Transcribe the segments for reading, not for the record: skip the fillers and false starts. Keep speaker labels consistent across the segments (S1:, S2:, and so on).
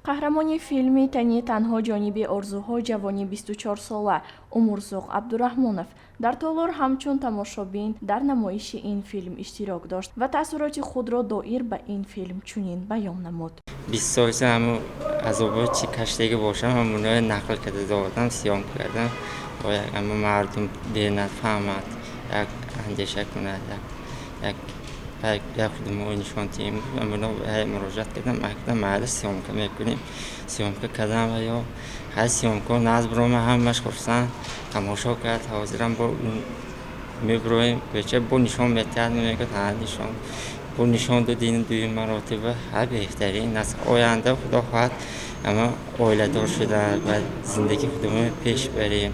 S1: қаҳрамони филми тани танҳо ҷониби орзуҳо ҷавони 24-сола Умурзоқ Абдураҳмонов дар толор ҳамчун тамошобин дар намоиши ин филм иштирок дошт ва таъссуроти худро доир ба ин филм чунин баён намуд.
S2: 20 سال همون عذابات چی کشتگی باشم همونها نقل کرده دادم سیام کردم با یک اما مردم به نفهمد یک اندیشه کند یک خودم و نشان تیم همونها مراجعت کردم اکدم محل سیام که میکنیم سیام که کردم و یا هر سیام که نزد برام همش خورسن تماشا کرد حاضرم با میبرویم بچه با نشان میتید میگه تا نشان با نشان دادین دوی مراتب هر بهترین از آینده خدا خواهد اما عائله دار شده و زندگی خودمون پیش بریم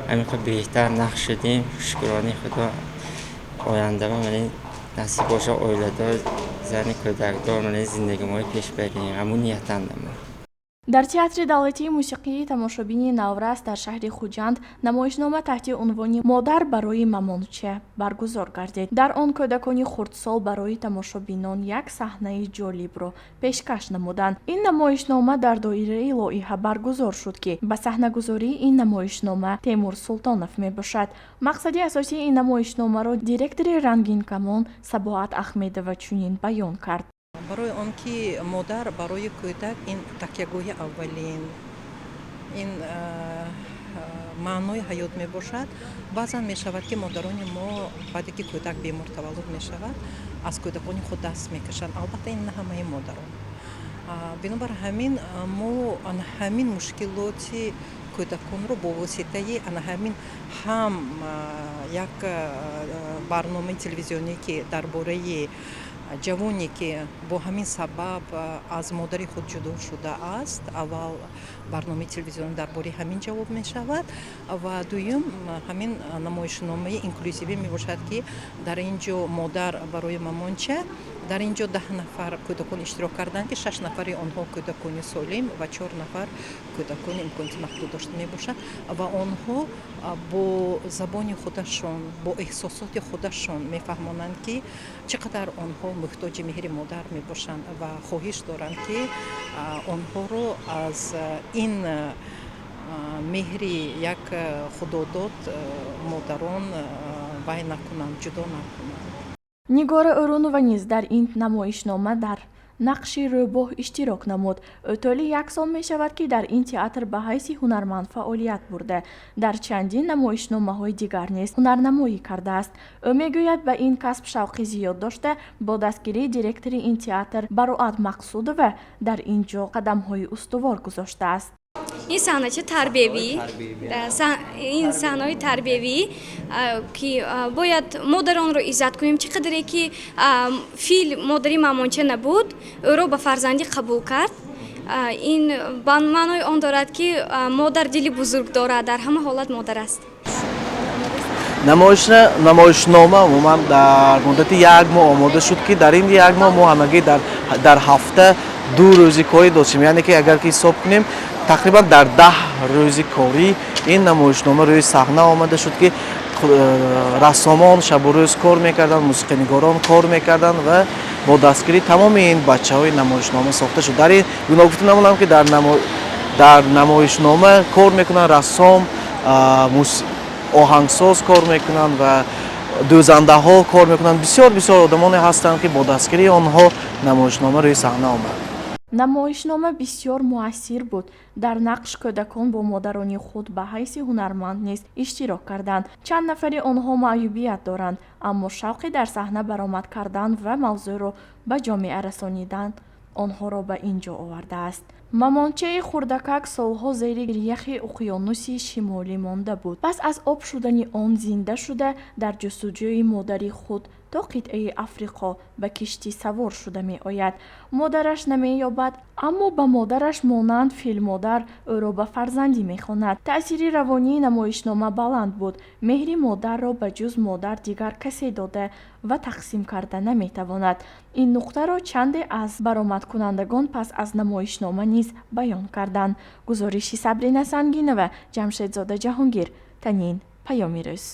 S2: همین که بهتر نقش شدیم شکرانه خدا آینده و من نصیب باشه عائله دار زن کودک دار من زندگی ما پیش بریم همون نیتم
S1: дар театри давлатии мусиқии тамошобини Наврас дар шаҳри Хуҷанд намоишнома таҳти унвони модар барои мамонче баргузор гардид. Дар он кӯдакони хурдсол барои тамошобинон як саҳнаи ҷолибро пешкаш намуданд. Ин намоишнома дар доираи лоиҳа баргузор шуд ки ба саҳнагузории ин намоишнома Темур Султонов мебошад. Мақсади асосии ин намоишномаро директори Рангинкамон Сабоат Ахмедова чунин баён кард.
S3: برای آن که مادر برای کودک این تکیه‌گاه اولین این معنای حیات می باشد. بعضا می شود که مادران ما بعد که کودک بیمار تولد می شود از کودکان خود دست می کشند. البته این نه همه مادران. بنابر همین ما آن همین مشکلاتی کودکان رو با واسطه آن همین هم یک برنامه تلویزیونی که درباره جوانی که با همین سبب از مادر خود جدا شده است اول برنامه تلویزیونی درباره همین جواب می شود و دوم همین نمایشنامه اینکلوزیوی می باشد که در اینجا مادر برای مامانچه در اینجا 10 نفر کودکان اشتراک کردند که 6 نفر آنها کودکان سالم و 4 نفر کودکان امکانات محدود داشته می باشد و آنها با زبان خودشان با احساسات خودشان می فهمانند که چقدر آنها محتاج مهر مادر می باشند و خواهش دارند که آنها رو از این مهر یک خداداد مادران وای نکنند جدا نکنند.
S1: Нигора Урунова низ дар ин намоишнома дар нақши рӯбоҳ иштирок намуд. Ӯ толи 1 сол мешавад ки дар ин театр ба ҳайси ҳунарманд фаъолият бурда. Дар чандин намоишномаҳои дигар низ ҳунарнамоӣ кардааст. Ӯ мегӯяд ба ин касб шавқи зиёд дошта бо дастгирии директори ин театр Бароат Мақсудова дар ин ҷо қадамҳои устувор гузоштааст.
S4: این صحنه تربیوی این صحنه تربیوی که باید مادران رو عزت کنیم چقدر که فیل مادری مامانچه نبود او رو به فرزندی قبول کرد این به معنای آن دارد که مادر دلی بزرگ دارد در همه حالت مادر است.
S5: نمایشنامه عموما در مدت 1 ماه آماده شد که در این 1 ماه ما همگی در هفته 2 روزی کاری داشتیم یعنی که اگر که حساب کنیم تقریبا در 10 روزی کاری این نمایشنامه روی صحنه آمده شد که رسامان شب و روز کار میکردن موسیقی‌نگاران کار میکردن و با دستگیری تمام این بچه‌های نمایشنامه ساخته شد. در این گناه گفته نمونم که در نمایشنامه کار میکنن رسام آهنگساز کار میکنن و دوزنده ها کار میکنن بسیار آدمانی هستند که با دستگیری آنها نمایشنامه روی صحنه آمد.
S1: намоишнома бисёр муассир буд. Дар нақш кӯдакон бо модарони худ ба ҳайси ҳунарманд низ иштирок карданд. Чанд нафари онҳо маъюбият доранд, аммо шавқи дар саҳна баромад кардан ва мавзӯъро ба ҷомеа расонидан онҳоро ба ин ҷо овардааст. мамончаи хурдакак солҳо зери яхи уқёнуси шимолӣ монда буд. пас аз об шудани он зинда шуда дар ҷустуҷӯи модари худ то қитъаи Африқо ба киштӣ савор шуда меояд. модараш намеёбад, аммо ба модараш монанд филмодар ӯро ба фарзандӣ мехонад. таъсири равонии намоишнома баланд буд. меҳри модарро ба ҷуз модар дигар касе дода ва тақсим карда наметавонад. ин нуқтаро чанде аз баромадкунандагон пас аз намоишнома низ баён карданд. гузориши Сабрина Сангинова, Ҷамшедзода Ҷаҳонгир, Танин, Паёми рӯз.